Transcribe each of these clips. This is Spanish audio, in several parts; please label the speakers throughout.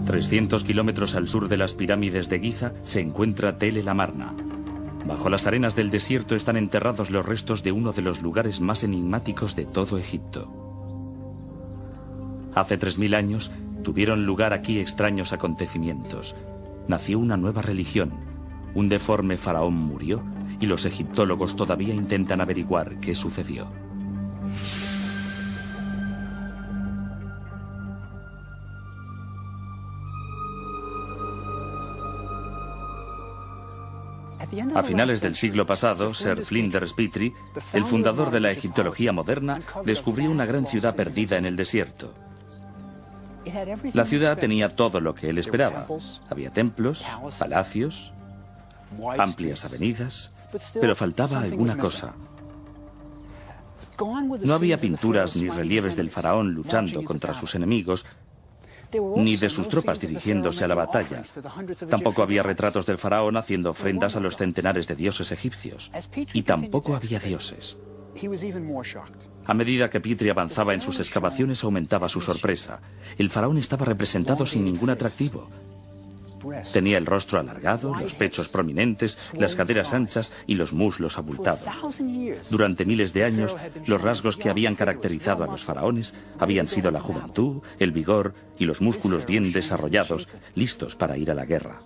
Speaker 1: 300 kilómetros al sur de las pirámides de Giza se encuentra Tel el Amarna. Bajo las arenas del desierto están enterrados los restos de uno de los lugares más enigmáticos de todo Egipto. Hace 3000 años tuvieron lugar aquí extraños acontecimientos. Nació una nueva religión, un deforme faraón murió y los egiptólogos todavía intentan averiguar qué sucedió. A finales del siglo pasado, Sir Flinders Petrie, el fundador de la egiptología moderna, descubrió una gran ciudad perdida en el desierto. La ciudad tenía todo lo que él esperaba. Había templos, palacios, amplias avenidas, pero faltaba alguna cosa. No había pinturas ni relieves del faraón luchando contra sus enemigos, ni de sus tropas dirigiéndose a la batalla. Tampoco había retratos del faraón haciendo ofrendas a los centenares de dioses egipcios. Y tampoco había dioses. A medida que Petrie avanzaba en sus excavaciones, aumentaba su sorpresa. El faraón estaba representado sin ningún atractivo. Tenía el rostro alargado, los pechos prominentes, las caderas anchas y los muslos abultados. Durante miles de años, los rasgos que habían caracterizado a los faraones habían sido la juventud, el vigor y los músculos bien desarrollados, listos para ir a la guerra.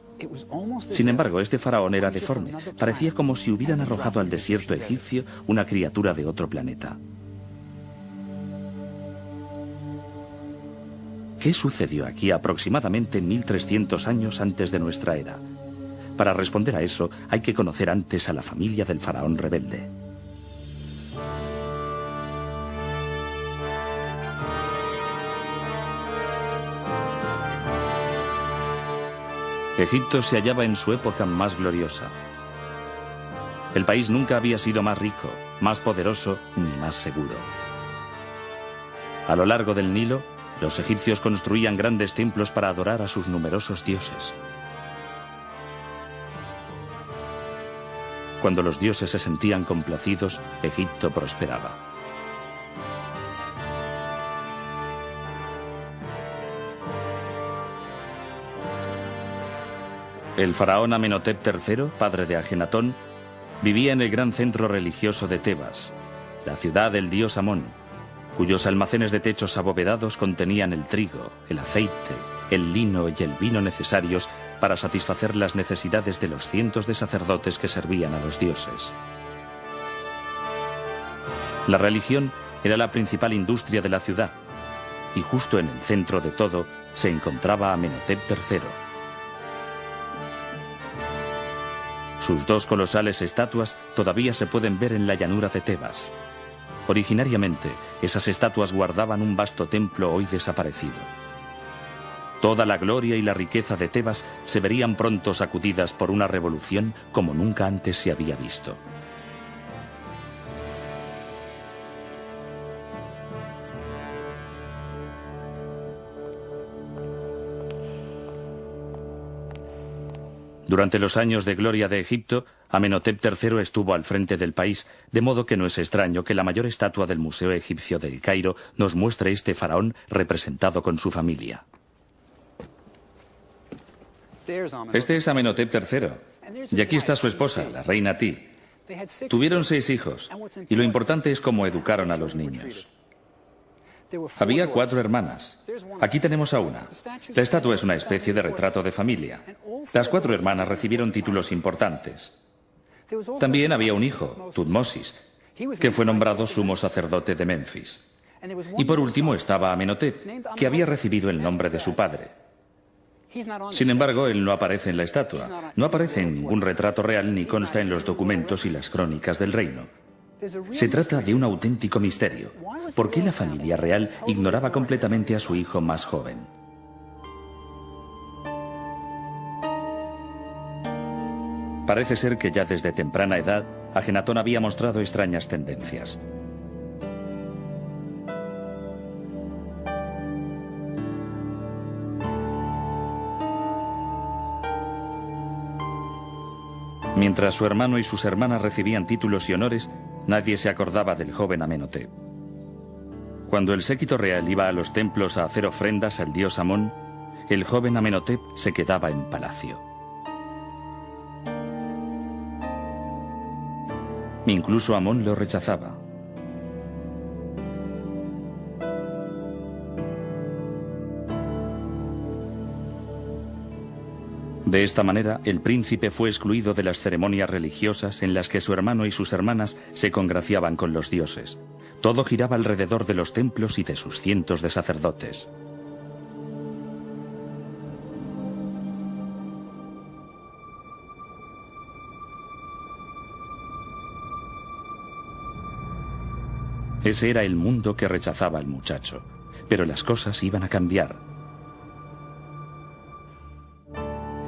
Speaker 1: Sin embargo, este faraón era deforme. Parecía como si hubieran arrojado al desierto egipcio una criatura de otro planeta. ¿Qué sucedió aquí aproximadamente 1300 años antes de nuestra era? Para responder a eso, hay que conocer antes a la familia del faraón rebelde. Egipto se hallaba en su época más gloriosa. El país nunca había sido más rico, más poderoso ni más seguro. A lo largo del Nilo, los egipcios construían grandes templos para adorar a sus numerosos dioses. Cuando los dioses se sentían complacidos, Egipto prosperaba. El faraón Amenhotep III, padre de Ajenatón, vivía en el gran centro religioso de Tebas, la ciudad del dios Amón, cuyos almacenes de techos abovedados contenían el trigo, el aceite, el lino y el vino necesarios para satisfacer las necesidades de los cientos de sacerdotes que servían a los dioses. La religión era la principal industria de la ciudad, y justo en el centro de todo se encontraba Amenhotep III. Sus dos colosales estatuas todavía se pueden ver en la llanura de Tebas. Originariamente, esas estatuas guardaban un vasto templo hoy desaparecido. Toda la gloria y la riqueza de Tebas se verían pronto sacudidas por una revolución como nunca antes se había visto. Durante los años de gloria de Egipto, Amenhotep III estuvo al frente del país, de modo que no es extraño que la mayor estatua del Museo Egipcio del Cairo nos muestre este faraón representado con su familia. Este es Amenhotep III, y aquí está su esposa, la reina Ti. Tuvieron 6 hijos, y lo importante es cómo educaron a los niños. Había 4 hermanas. Aquí tenemos a una. La estatua es una especie de retrato de familia. Las 4 hermanas recibieron títulos importantes. También había un hijo, Tutmosis, que fue nombrado sumo sacerdote de Menfis. Y por último estaba Amenhotep, que había recibido el nombre de su padre. Sin embargo, él no aparece en la estatua, no aparece en ningún retrato real ni consta en los documentos y las crónicas del reino. Se trata de un auténtico misterio. ¿Por qué la familia real ignoraba completamente a su hijo más joven? Parece ser que ya desde temprana edad, Ajenatón había mostrado extrañas tendencias. Mientras su hermano y sus hermanas recibían títulos y honores, nadie se acordaba del joven Amenhotep. Cuando el séquito real iba a los templos a hacer ofrendas al dios Amón, el joven Amenhotep se quedaba en palacio. Incluso Amón lo rechazaba. De esta manera, el príncipe fue excluido de las ceremonias religiosas en las que su hermano y sus hermanas se congraciaban con los dioses. Todo giraba alrededor de los templos y de sus cientos de sacerdotes. Ese era el mundo que rechazaba al muchacho, pero las cosas iban a cambiar.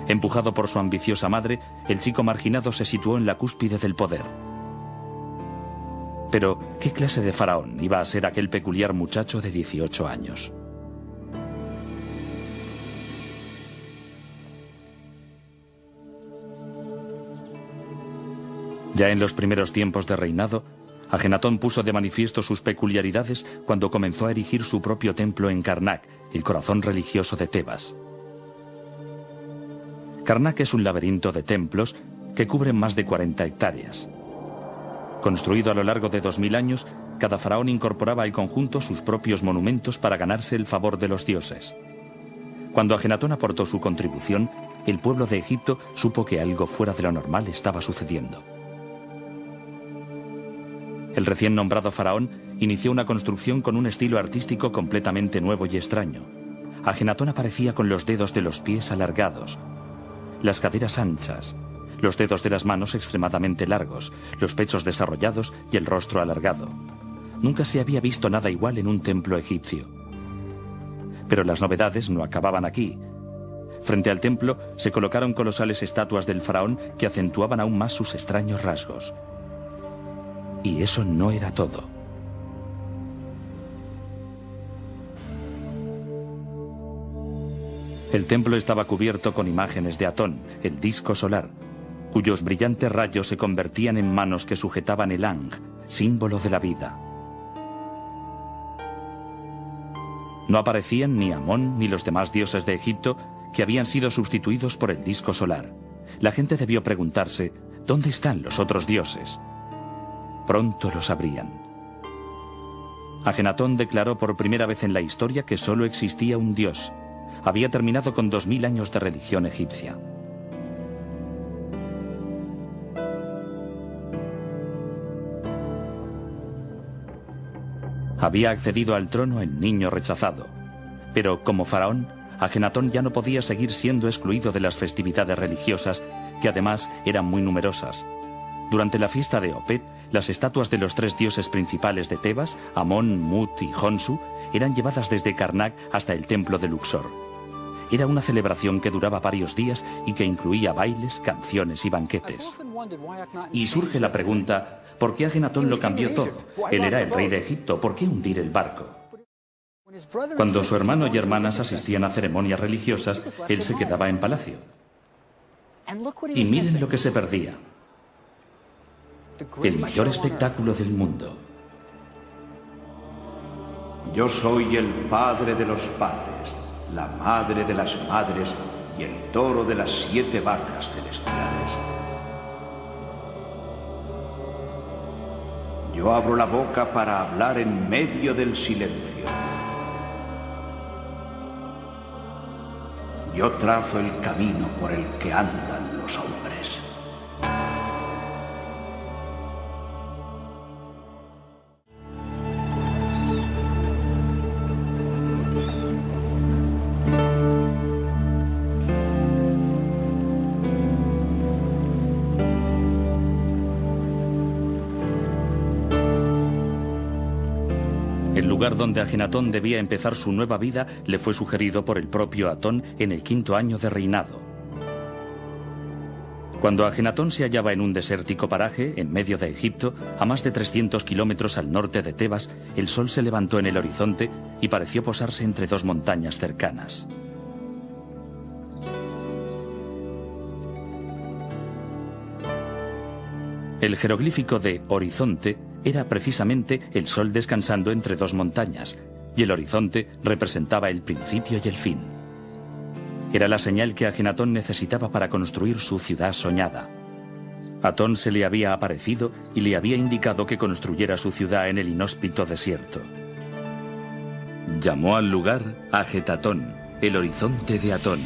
Speaker 1: Empujado por su ambiciosa madre, el chico marginado se situó en la cúspide del poder. Pero, ¿qué clase de faraón iba a ser aquel peculiar muchacho de 18 años? Ya en los primeros tiempos de reinado, Ajenatón puso de manifiesto sus peculiaridades cuando comenzó a erigir su propio templo en Karnak, el corazón religioso de Tebas. Karnak es un laberinto de templos que cubren más de 40 hectáreas. Construido a lo largo de 2000 años, cada faraón incorporaba al conjunto sus propios monumentos para ganarse el favor de los dioses. Cuando Ajenatón aportó su contribución, el pueblo de Egipto supo que algo fuera de lo normal estaba sucediendo. El recién nombrado faraón inició una construcción con un estilo artístico completamente nuevo y extraño. Ajenatón aparecía con los dedos de los pies alargados, las caderas anchas, los dedos de las manos extremadamente largos, los pechos desarrollados y el rostro alargado. Nunca se había visto nada igual en un templo egipcio. Pero las novedades no acababan aquí. Frente al templo se colocaron colosales estatuas del faraón que acentuaban aún más sus extraños rasgos. Y eso no era todo. El templo estaba cubierto con imágenes de Atón, el disco solar, cuyos brillantes rayos se convertían en manos que sujetaban el Ang, símbolo de la vida. No aparecían ni Amón ni los demás dioses de Egipto, que habían sido sustituidos por el disco solar. La gente debió preguntarse, ¿dónde están los otros dioses? Pronto lo sabrían. Ajenatón declaró por primera vez en la historia que solo existía un dios. Había terminado con 2000 años de religión egipcia. Había accedido al trono el niño rechazado. Pero como faraón, Ajenatón ya no podía seguir siendo excluido de las festividades religiosas, que además eran muy numerosas. Durante la fiesta de Opet, las estatuas de los 3 dioses principales de Tebas, Amón, Mut y Honsu, eran llevadas desde Karnak hasta el templo de Luxor. Era una celebración que duraba varios días y que incluía bailes, canciones y banquetes. Y surge la pregunta, ¿por qué Ajenatón lo cambió todo? Él era el rey de Egipto, ¿por qué hundir el barco? Cuando su hermano y hermanas asistían a ceremonias religiosas, él se quedaba en palacio. Y miren lo que se perdía. El mayor espectáculo del mundo.
Speaker 2: Yo soy el padre de los padres, la madre de las madres y el toro de las 7 vacas celestiales. Yo abro la boca para hablar en medio del silencio. Yo trazo el camino por el que andan los hombres.
Speaker 1: El lugar donde Ajenatón debía empezar su nueva vida le fue sugerido por el propio Atón en el 5º año de reinado. Cuando Ajenatón se hallaba en un desértico paraje, en medio de Egipto, a más de 300 kilómetros al norte de Tebas, el sol se levantó en el horizonte y pareció posarse entre 2 montañas cercanas. El jeroglífico de horizonte era precisamente el sol descansando entre 2 montañas, y el horizonte representaba el principio y el fin. Era la señal que Ajenatón necesitaba para construir su ciudad soñada. Atón se le había aparecido y le había indicado que construyera su ciudad en el inhóspito desierto. Llamó al lugar Ajetatón, el horizonte de Atón.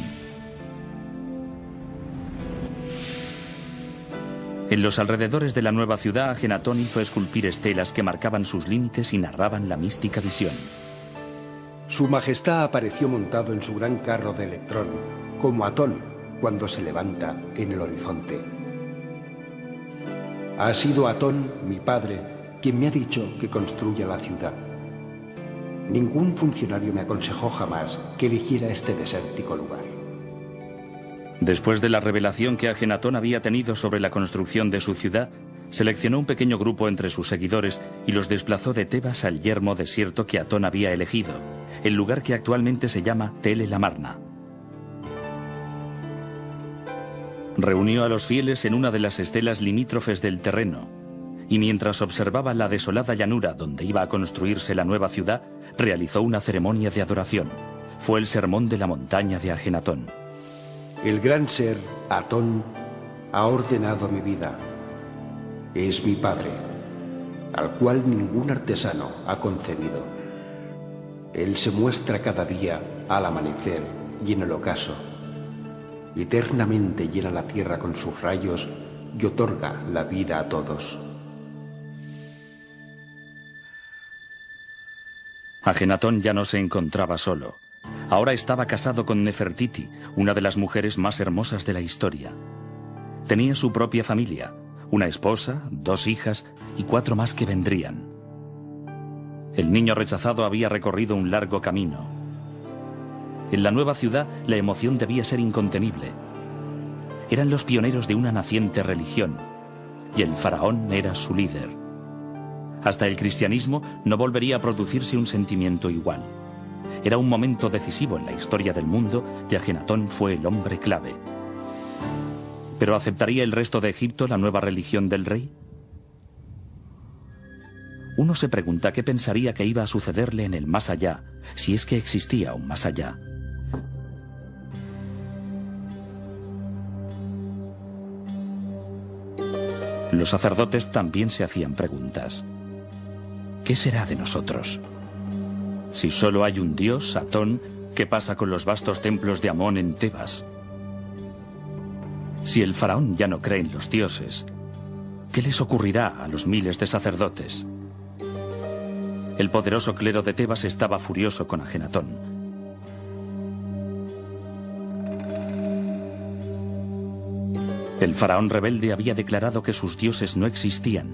Speaker 1: En los alrededores de la nueva ciudad, Ajenatón hizo esculpir estelas que marcaban sus límites y narraban la mística visión.
Speaker 3: Su majestad apareció montado en su gran carro de electrón, como Atón cuando se levanta en el horizonte. Ha sido Atón, mi padre, quien me ha dicho que construya la ciudad. Ningún funcionario me aconsejó jamás que eligiera este desértico lugar.
Speaker 1: Después de la revelación que Ajenatón había tenido sobre la construcción de su ciudad, seleccionó un pequeño grupo entre sus seguidores y los desplazó de Tebas al yermo desierto que Atón había elegido, el lugar que actualmente se llama Tel el Amarna. Reunió a los fieles en una de las estelas limítrofes del terreno, y mientras observaba la desolada llanura donde iba a construirse la nueva ciudad, realizó una ceremonia de adoración. Fue el sermón de la montaña de Ajenatón.
Speaker 3: El gran ser, Atón, ha ordenado mi vida. Es mi padre, al cual ningún artesano ha concebido. Él se muestra cada día al amanecer y en el ocaso. Eternamente llena la tierra con sus rayos y otorga la vida a todos.
Speaker 1: Ajenatón ya no se encontraba solo. Ahora estaba casado con Nefertiti, una de las mujeres más hermosas de la historia. Tenía su propia familia, una esposa, 2 hijas y 4 más que vendrían. El niño rechazado había recorrido un largo camino. En la nueva ciudad, la emoción debía ser incontenible. Eran los pioneros de una naciente religión, y el faraón era su líder. Hasta el cristianismo no volvería a producirse un sentimiento igual. Era un momento decisivo en la historia del mundo y Ajenatón fue el hombre clave. ¿Pero aceptaría el resto de Egipto la nueva religión del rey? Uno se pregunta qué pensaría que iba a sucederle en el más allá, si es que existía un más allá. Los sacerdotes también se hacían preguntas. ¿Qué será de nosotros? Si solo hay un dios, Atón, ¿qué pasa con los vastos templos de Amón en Tebas? Si el faraón ya no cree en los dioses, ¿qué les ocurrirá a los miles de sacerdotes? El poderoso clero de Tebas estaba furioso con Ajenatón. El faraón rebelde había declarado que sus dioses no existían.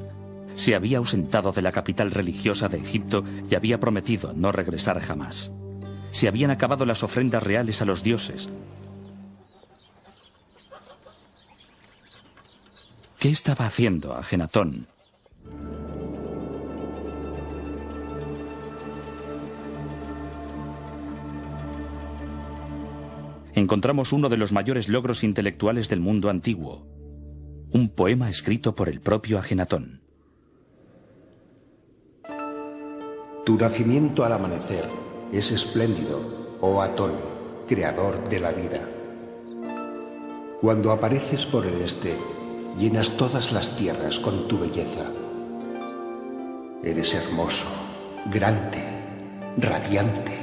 Speaker 1: Se había ausentado de la capital religiosa de Egipto y había prometido no regresar jamás. Se habían acabado las ofrendas reales a los dioses. ¿Qué estaba haciendo Ajenatón? Encontramos uno de los mayores logros intelectuales del mundo antiguo, un poema escrito por el propio Ajenatón.
Speaker 3: Tu nacimiento al amanecer es espléndido, oh Atón, creador de la vida. Cuando apareces por el este, llenas todas las tierras con tu belleza. Eres hermoso, grande, radiante.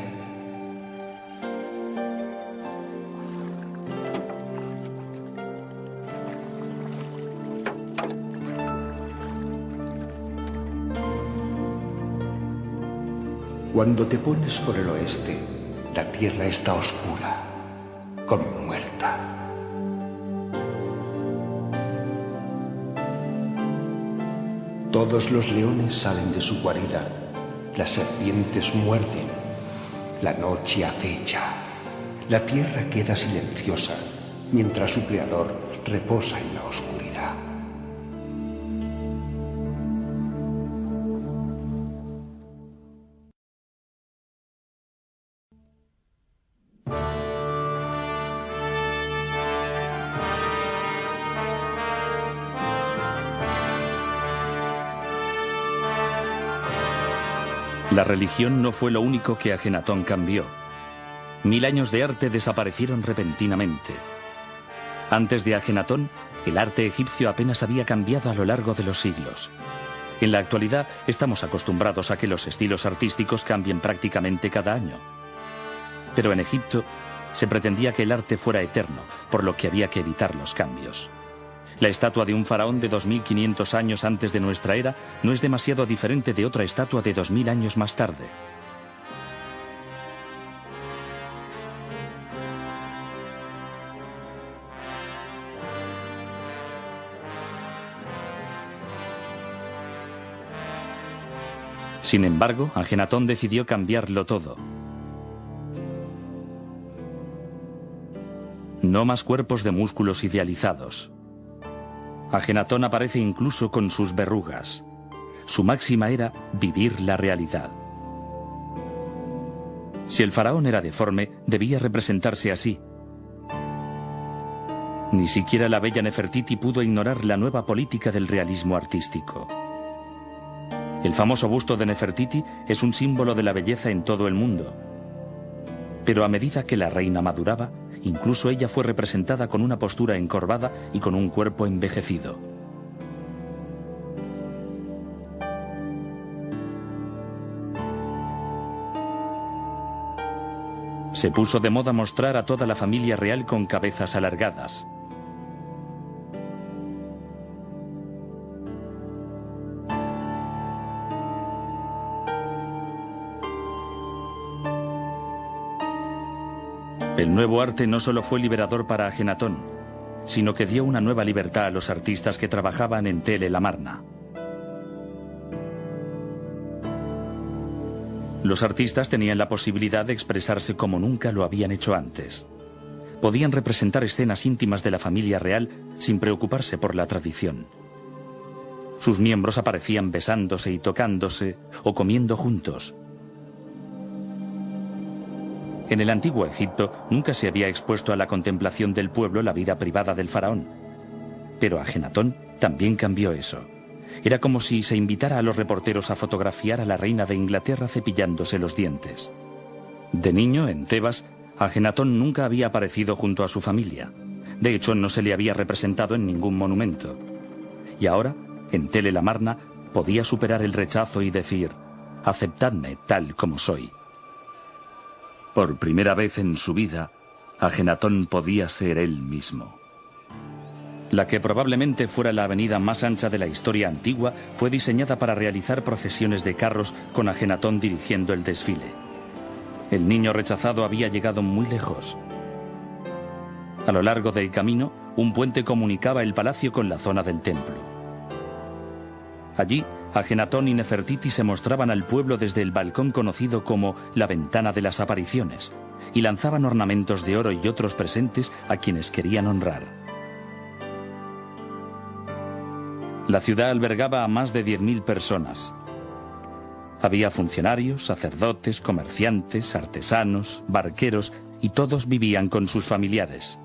Speaker 3: Cuando te pones por el oeste, la tierra está oscura, como muerta. Todos los leones salen de su guarida, las serpientes muerden, la noche acecha, la tierra queda silenciosa, mientras su creador reposa en la oscuridad.
Speaker 1: La religión no fue lo único que Ajenatón cambió. 1000 años de arte desaparecieron repentinamente. Antes de Ajenatón, el arte egipcio apenas había cambiado a lo largo de los siglos. En la actualidad estamos acostumbrados a que los estilos artísticos cambien prácticamente cada año. Pero en Egipto se pretendía que el arte fuera eterno, por lo que había que evitar los cambios. La estatua de un faraón de 2500 años antes de nuestra era no es demasiado diferente de otra estatua de 2000 años más tarde. Sin embargo, Ajenatón decidió cambiarlo todo. No más cuerpos de músculos idealizados. Ajenatón aparece incluso con sus verrugas. Su máxima era vivir la realidad. Si el faraón era deforme, debía representarse así. Ni siquiera la bella Nefertiti pudo ignorar la nueva política del realismo artístico. El famoso busto de Nefertiti es un símbolo de la belleza en todo el mundo. Pero a medida que la reina maduraba, incluso ella fue representada con una postura encorvada y con un cuerpo envejecido. Se puso de moda mostrar a toda la familia real con cabezas alargadas. El nuevo arte no solo fue liberador para Ajenatón, sino que dio una nueva libertad a los artistas que trabajaban en Tel el Amarna. Los artistas tenían la posibilidad de expresarse como nunca lo habían hecho antes. Podían representar escenas íntimas de la familia real sin preocuparse por la tradición. Sus miembros aparecían besándose y tocándose o comiendo juntos. En el antiguo Egipto nunca se había expuesto a la contemplación del pueblo la vida privada del faraón. Pero Ajenatón también cambió eso. Era como si se invitara a los reporteros a fotografiar a la reina de Inglaterra cepillándose los dientes. De niño, en Tebas, Ajenatón nunca había aparecido junto a su familia. De hecho, no se le había representado en ningún monumento. Y ahora, en Tel el Amarna, podía superar el rechazo y decir: «Aceptadme tal como soy». Por primera vez en su vida, Ajenatón podía ser él mismo. La que probablemente fuera la avenida más ancha de la historia antigua fue diseñada para realizar procesiones de carros con Ajenatón dirigiendo el desfile. El niño rechazado había llegado muy lejos. A lo largo del camino, un puente comunicaba el palacio con la zona del templo. Allí, Ajenatón y Nefertiti se mostraban al pueblo desde el balcón conocido como la Ventana de las Apariciones y lanzaban ornamentos de oro y otros presentes a quienes querían honrar. La ciudad albergaba a más de 10.000 personas. Había funcionarios, sacerdotes, comerciantes, artesanos, barqueros y todos vivían con sus familiares.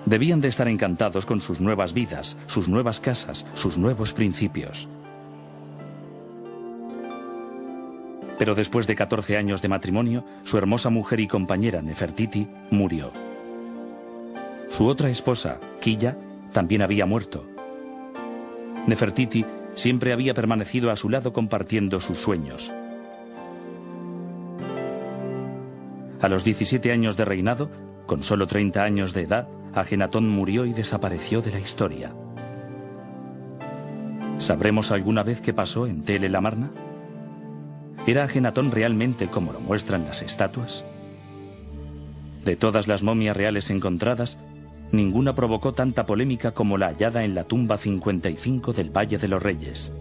Speaker 1: Debían de estar encantados con sus nuevas vidas, sus nuevas casas, sus nuevos principios. Pero después de 14 años de matrimonio, su hermosa mujer y compañera Nefertiti murió. Su otra esposa, Quilla, también había muerto. Nefertiti siempre había permanecido a su lado compartiendo sus sueños. A los 17 años de reinado, con solo 30 años de edad, Ajenatón murió y desapareció de la historia. ¿Sabremos alguna vez qué pasó en Tel el Amarna? ¿Era Ajenatón realmente como lo muestran las estatuas? De todas las momias reales encontradas, ninguna provocó tanta polémica como la hallada en la tumba 55 del Valle de los Reyes.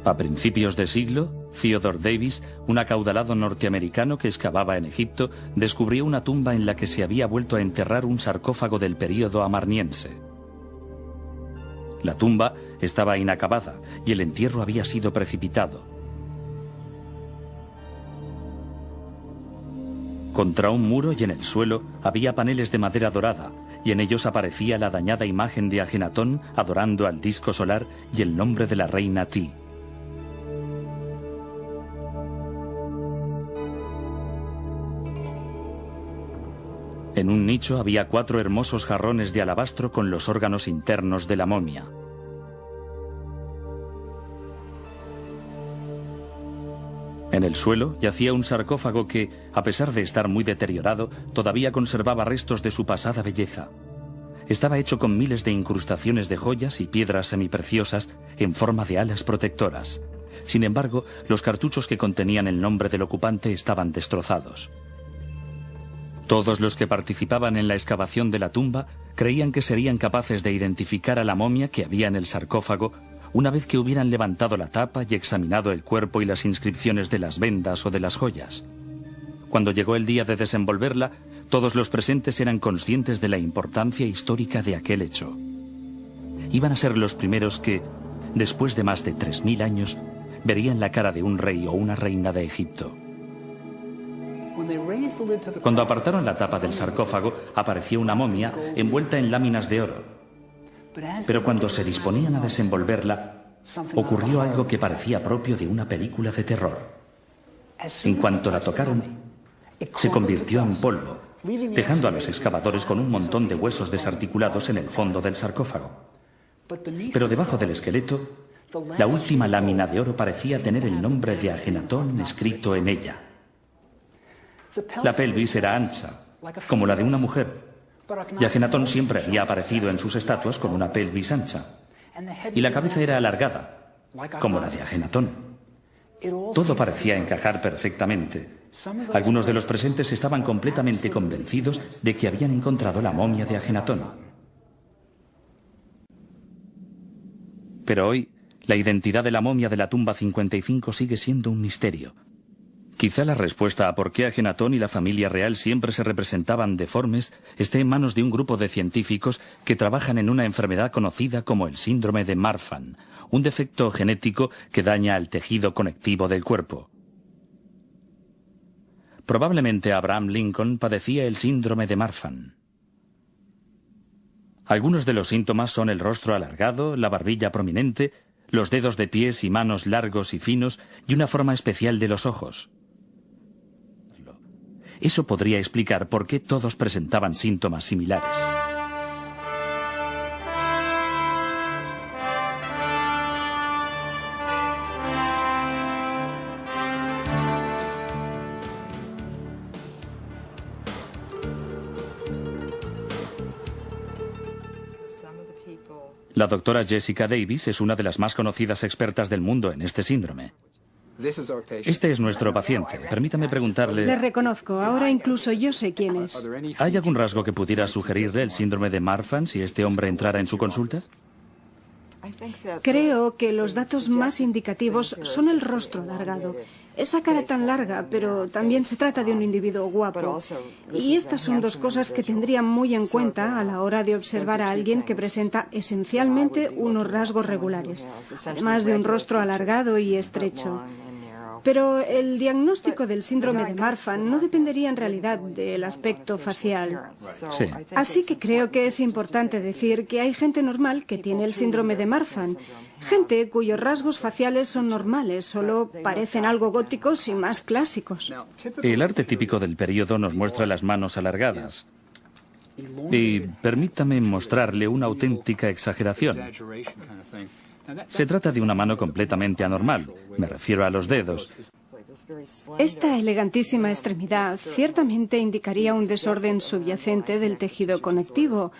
Speaker 1: A principios de siglo, Theodore Davis, un acaudalado norteamericano que excavaba en Egipto, descubrió una tumba en la que se había vuelto a enterrar un sarcófago del período amarniense. La tumba estaba inacabada y el entierro había sido precipitado. Contra un muro y en el suelo había paneles de madera dorada, y en ellos aparecía la dañada imagen de Ajenatón adorando al disco solar y el nombre de la reina Ti. En un nicho había 4 hermosos jarrones de alabastro con los órganos internos de la momia. En el suelo yacía un sarcófago que, a pesar de estar muy deteriorado, todavía conservaba restos de su pasada belleza. Estaba hecho con miles de incrustaciones de joyas y piedras semipreciosas en forma de alas protectoras. Sin embargo, los cartuchos que contenían el nombre del ocupante estaban destrozados. Todos los que participaban en la excavación de la tumba creían que serían capaces de identificar a la momia que había en el sarcófago una vez que hubieran levantado la tapa y examinado el cuerpo y las inscripciones de las vendas o de las joyas. Cuando llegó el día de desenvolverla, todos los presentes eran conscientes de la importancia histórica de aquel hecho. Iban a ser los primeros que, después de más de 3000 años, verían la cara de un rey o una reina de Egipto. Cuando apartaron la tapa del sarcófago, apareció una momia envuelta en láminas de oro. Pero cuando se disponían a desenvolverla, ocurrió algo que parecía propio de una película de terror. En cuanto la tocaron, se convirtió en polvo, dejando a los excavadores con un montón de huesos desarticulados en el fondo del sarcófago. Pero debajo del esqueleto, la última lámina de oro parecía tener el nombre de Ajenatón escrito en ella. La pelvis era ancha, como la de una mujer, y Ajenatón siempre había aparecido en sus estatuas con una pelvis ancha, y la cabeza era alargada, como la de Ajenatón. Todo parecía encajar perfectamente. Algunos de los presentes estaban completamente convencidos de que habían encontrado la momia de Ajenatón. Pero hoy, la identidad de la momia de la tumba 55 sigue siendo un misterio. Quizá la respuesta a por qué Ajenatón y la familia real siempre se representaban deformes esté en manos de un grupo de científicos que trabajan en una enfermedad conocida como el síndrome de Marfan, un defecto genético que daña al tejido conectivo del cuerpo. Probablemente Abraham Lincoln padecía el síndrome de Marfan. Algunos de los síntomas son el rostro alargado, la barbilla prominente, los dedos de pies y manos largos y finos y una forma especial de los ojos. Eso podría explicar por qué todos presentaban síntomas similares. La doctora Jessica Davis es una de las más conocidas expertas del mundo en este síndrome. Este es nuestro paciente. Permítame preguntarle...
Speaker 4: Le reconozco. Ahora incluso yo sé quién es.
Speaker 1: ¿Hay algún rasgo que pudiera sugerirle el síndrome de Marfan si este hombre entrara en su consulta?
Speaker 4: Creo que los datos más indicativos son el rostro alargado. Esa cara tan larga, pero también se trata de un individuo guapo. Y estas son dos cosas que tendría muy en cuenta a la hora de observar a alguien que presenta esencialmente unos rasgos regulares, además de un rostro alargado y estrecho. Pero el diagnóstico del síndrome de Marfan no dependería en realidad del aspecto facial.
Speaker 1: Sí.
Speaker 4: Así que creo que es importante decir que hay gente normal que tiene el síndrome de Marfan. Gente cuyos rasgos faciales son normales, solo parecen algo góticos y más clásicos.
Speaker 1: El arte típico del periodo nos muestra las manos alargadas. Y permítame mostrarle una auténtica exageración. Se trata de una mano completamente anormal. Me refiero a los dedos.
Speaker 4: Esta elegantísima extremidad ciertamente indicaría un desorden subyacente del tejido conectivo,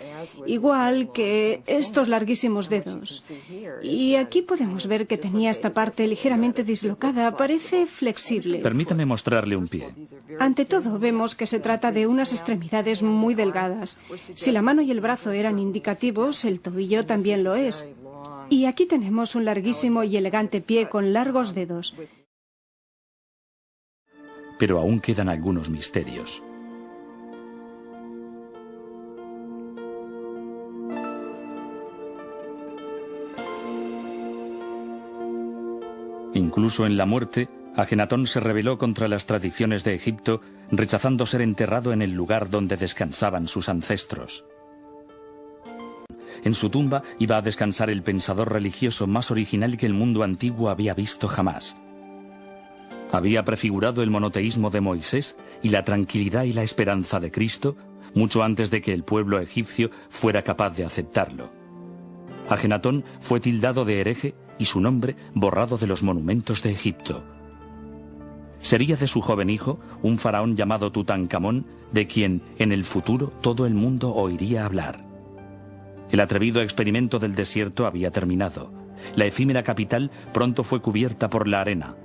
Speaker 4: igual que estos larguísimos dedos. Y aquí podemos ver que tenía esta parte ligeramente dislocada, parece flexible.
Speaker 1: Permítame mostrarle un pie.
Speaker 4: Ante todo, vemos que se trata de unas extremidades muy delgadas. Si la mano y el brazo eran indicativos, el tobillo también lo es. Y aquí tenemos un larguísimo y elegante pie con largos dedos.
Speaker 1: Pero aún quedan algunos misterios. Incluso en la muerte, Ajenatón se rebeló contra las tradiciones de Egipto, rechazando ser enterrado en el lugar donde descansaban sus ancestros. En su tumba iba a descansar el pensador religioso más original que el mundo antiguo había visto jamás. Había prefigurado el monoteísmo de Moisés y la tranquilidad y la esperanza de Cristo, mucho antes de que el pueblo egipcio fuera capaz de aceptarlo. Ajenatón fue tildado de hereje y su nombre borrado de los monumentos de Egipto. Sería de su joven hijo un faraón llamado Tutankamón, de quien en el futuro todo el mundo oiría hablar. El atrevido experimento del desierto había terminado. La efímera capital pronto fue cubierta por la arena.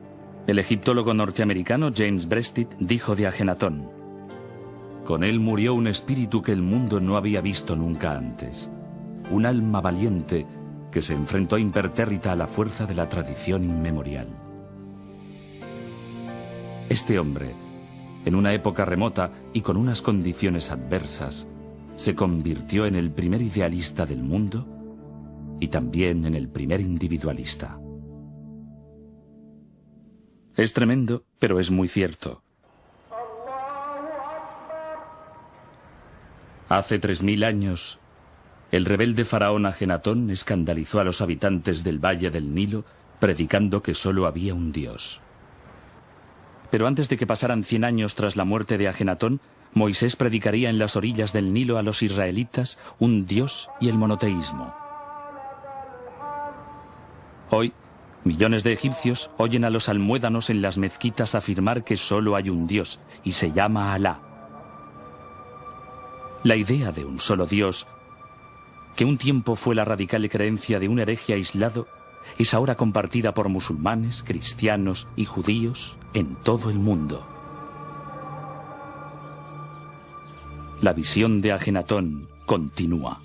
Speaker 1: El egiptólogo norteamericano James Breasted dijo de Ajenatón: con él murió un espíritu que el mundo no había visto nunca antes. Un alma valiente que se enfrentó impertérrita a la fuerza de la tradición inmemorial. Este hombre, en una época remota y con unas condiciones adversas, se convirtió en el primer idealista del mundo y también en el primer individualista. Es tremendo, pero es muy cierto. Hace 3000 años, el rebelde faraón Ajenatón escandalizó a los habitantes del Valle del Nilo, predicando que solo había un dios. Pero antes de que pasaran 100 años tras la muerte de Ajenatón, Moisés predicaría en las orillas del Nilo a los israelitas un dios y el monoteísmo. Hoy, millones de egipcios oyen a los almuédanos en las mezquitas afirmar que solo hay un dios, y se llama Alá. La idea de un solo dios, que un tiempo fue la radical creencia de un hereje aislado, es ahora compartida por musulmanes, cristianos y judíos en todo el mundo. La visión de Ajenatón continúa.